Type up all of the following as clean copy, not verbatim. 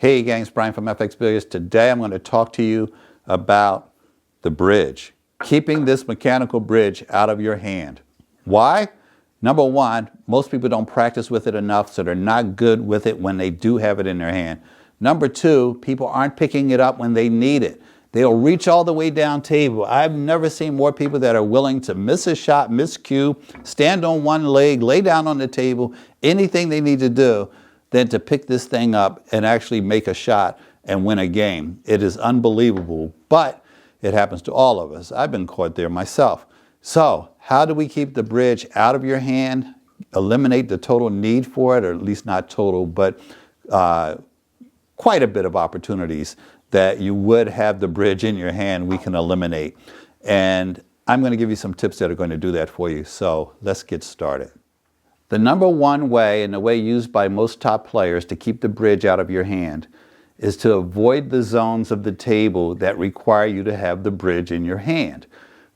Hey gang, it's Bryan from FX Billiards. Today I'm going to talk to you about the bridge. Keeping this mechanical bridge out of your hand. Why? Number one, most people don't practice with it enough, so they're not good with it when they do have it in their hand. Number two, people aren't picking it up when they need it. They'll reach all the way down table. I've never seen more people that are willing to miss a shot, miss cue, stand on one leg, lay down on the table, anything they need to do, than to pick this thing up and actually make a shot and win a game. It is unbelievable, but it happens to all of us. I've been caught there myself. So how do we keep the bridge out of your hand, eliminate the total need for it, or at least not total, but quite a bit of opportunities that you would have the bridge in your hand, we can eliminate. And I'm going to give you some tips that are going to do that for you. So let's get started. The number one way, and the way used by most top players to keep the bridge out of your hand, is to avoid the zones of the table that require you to have the bridge in your hand.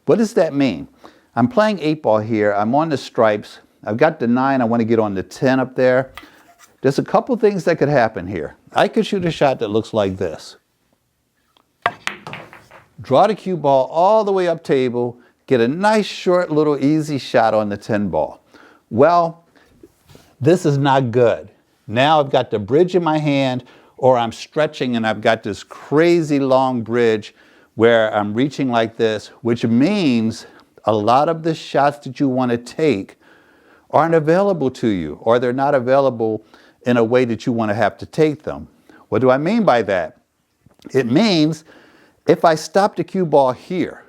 What does that mean? I'm playing 8-ball here. I'm on the stripes. I've got the 9. I want to get on the 10 up there. There's a couple things that could happen here. I could shoot a shot that looks like this. Draw the cue ball all the way up table, get a nice short little easy shot on the 10 ball. Well, this is not good. Now I've got the bridge in my hand, or I'm stretching and I've got this crazy long bridge where I'm reaching like this, which means a lot of the shots that you want to take aren't available to you, or they're not available in a way that you want to have to take them. What do I mean by that? It means if I stop the cue ball here,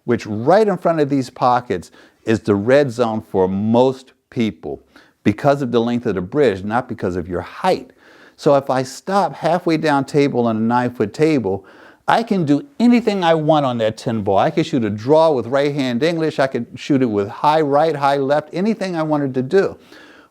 which right in front of these pockets is the red zone for most people because of the length of the bridge, not because of your height. So if I stop halfway down table on a 9-foot table, I can do anything I want on that 10 ball. I could shoot a draw with right hand English. I could shoot it with high right, high left, anything I wanted to do.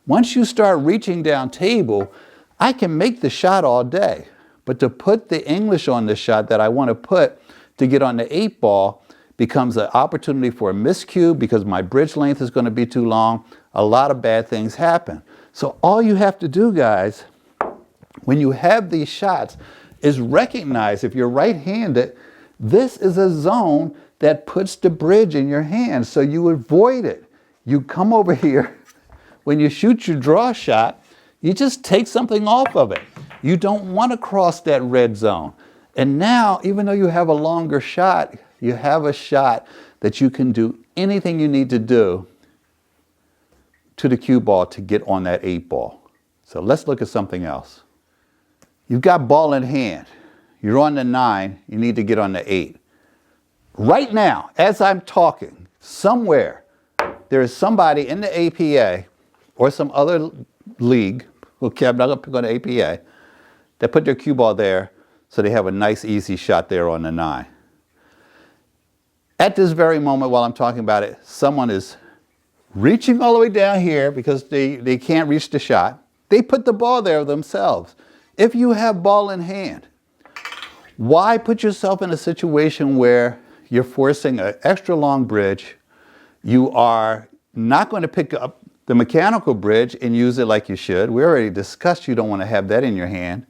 Once you start reaching down table, I can make the shot all day. But to put the English on the shot that I want to put to get on the 8-ball becomes an opportunity for a miscue because my bridge length is going to be too long. A lot of bad things happen. So all you have to do, guys, when you have these shots, is recognize if you're right-handed, this is a zone that puts the bridge in your hand, so you avoid it. You come over here, when you shoot your draw shot, you just take something off of it. You don't want to cross that red zone. And now, even though you have a longer shot, you have a shot that you can do anything you need to do to the cue ball to get on that 8-ball. So let's look at something else. You've got ball in hand. You're on the 9. You need to get on the 8. Right now, as I'm talking, somewhere, there is somebody in the APA or some other league, okay, I'm not going to pick on the APA, that put their cue ball there so they have a nice, easy shot there on the 9. At this very moment while I'm talking about it, someone is reaching all the way down here because they can't reach the shot. They put the ball there themselves. If you have ball in hand, why put yourself in a situation where you're forcing an extra long bridge? You are not going to pick up the mechanical bridge and use it like you should. We already discussed you don't want to have that in your hand.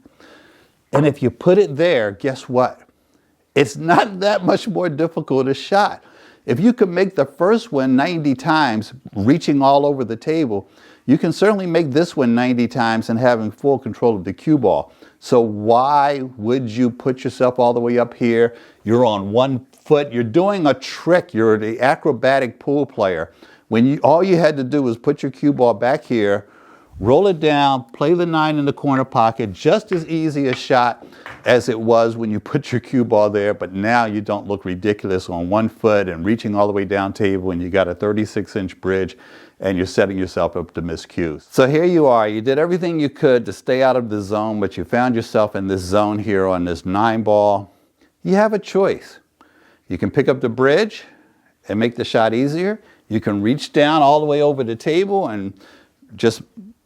And if you put it there, guess what? It's not that much more difficult a shot. If you could make the first one 90 times, reaching all over the table, you can certainly make this one 90 times and having full control of the cue ball. So why would you put yourself all the way up here? You're on one foot. You're doing a trick. You're the acrobatic pool player. When all you had to do was put your cue ball back here, roll it down, play the 9 in the corner pocket, just as easy a shot as it was when you put your cue ball there, but now you don't look ridiculous on one foot and reaching all the way down table, and you got a 36-inch bridge and you're setting yourself up to miss cues. So here you are. You did everything you could to stay out of the zone, but you found yourself in this zone here on this 9-ball. You have a choice. You can pick up the bridge and make the shot easier. You can reach down all the way over the table and just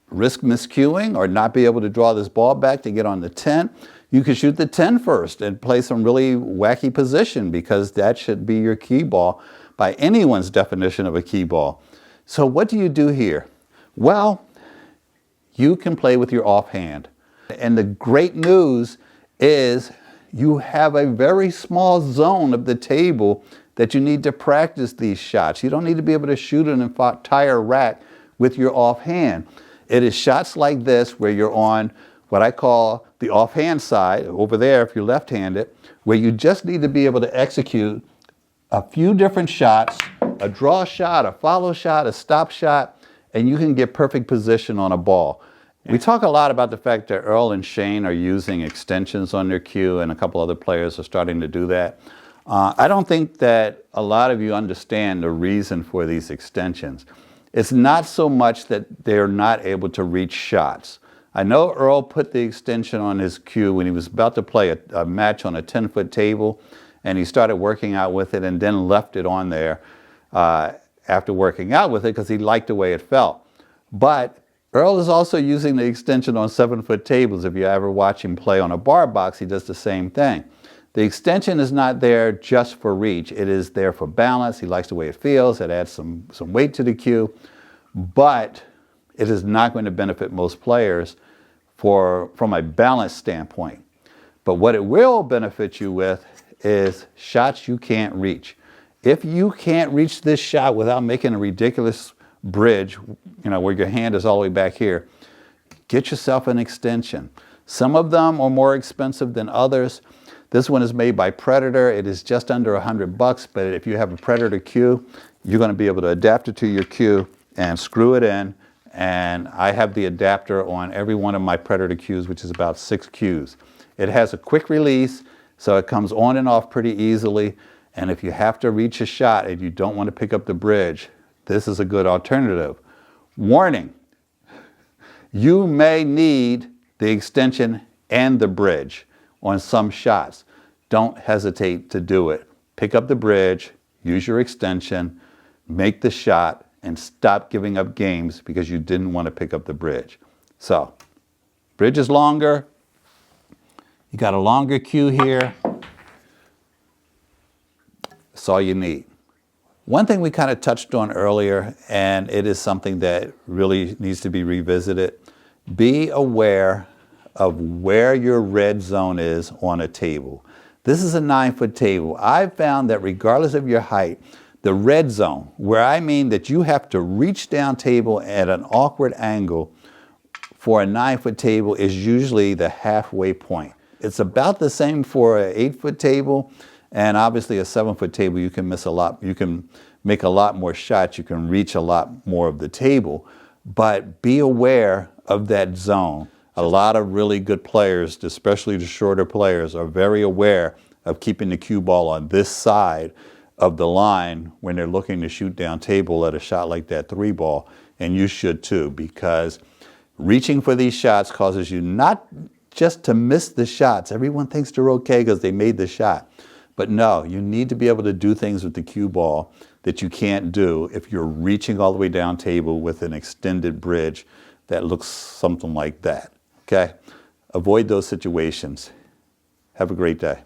risk miscuing or not be able to draw this ball back to get on the 10. You could shoot the 10 first and play some really wacky position because that should be your key ball by anyone's definition of a key ball. So what do you do here? Well, you can play with your offhand. And the great news is you have a very small zone of the table that you need to practice these shots. You don't need to be able to shoot an entire rack with your offhand. It is shots like this where you're on what I call the offhand side, over there if you're left-handed, where you just need to be able to execute a few different shots, a draw shot, a follow shot, a stop shot, and you can get perfect position on a ball. We talk a lot about the fact that Earl and Shane are using extensions on their cue, and a couple other players are starting to do that. I don't think that a lot of you understand the reason for these extensions. It's not so much that they're not able to reach shots. I know Earl put the extension on his cue when he was about to play a match on a 10-foot table, and he started working out with it and then left it on there after working out with it because he liked the way it felt. But Earl is also using the extension on 7-foot tables. If you ever watch him play on a bar box, he does the same thing. The extension is not there just for reach. It is there for balance. He likes the way it feels. It adds some weight to the cue. But it is not going to benefit most players from a balance standpoint. But what it will benefit you with is shots you can't reach. If you can't reach this shot without making a ridiculous bridge, where your hand is all the way back here, get yourself an extension. Some of them are more expensive than others. This one is made by Predator. It is just under $100, but if you have a Predator cue, you're going to be able to adapt it to your cue and screw it in. And I have the adapter on every one of my Predator cues, which is about 6 cues. It has a quick release, so it comes on and off pretty easily. And if you have to reach a shot and you don't want to pick up the bridge, this is a good alternative. Warning, you may need the extension and the bridge on some shots. Don't hesitate to do it. Pick up the bridge, use your extension, make the shot, and stop giving up games because you didn't want to pick up the bridge. So, bridge is longer. You got a longer cue here. That's all you need. One thing we kind of touched on earlier, and it is something that really needs to be revisited, be aware of where your red zone is on a table. This is a 9-foot table. I've found that regardless of your height, the red zone, where I mean that you have to reach down table at an awkward angle for a 9-foot table, is usually the halfway point. It's about the same for an 8-foot table, and obviously a 7-foot table you can miss a lot. You can make a lot more shots. You can reach a lot more of the table, but be aware of that zone. A lot of really good players, especially the shorter players, are very aware of keeping the cue ball on this side of the line when they're looking to shoot down table at a shot like that 3-ball, and you should too, because reaching for these shots causes you not just to miss the shots. Everyone thinks they're okay because they made the shot. But no, you need to be able to do things with the cue ball that you can't do if you're reaching all the way down table with an extended bridge that looks something like that. Okay? Avoid those situations. Have a great day.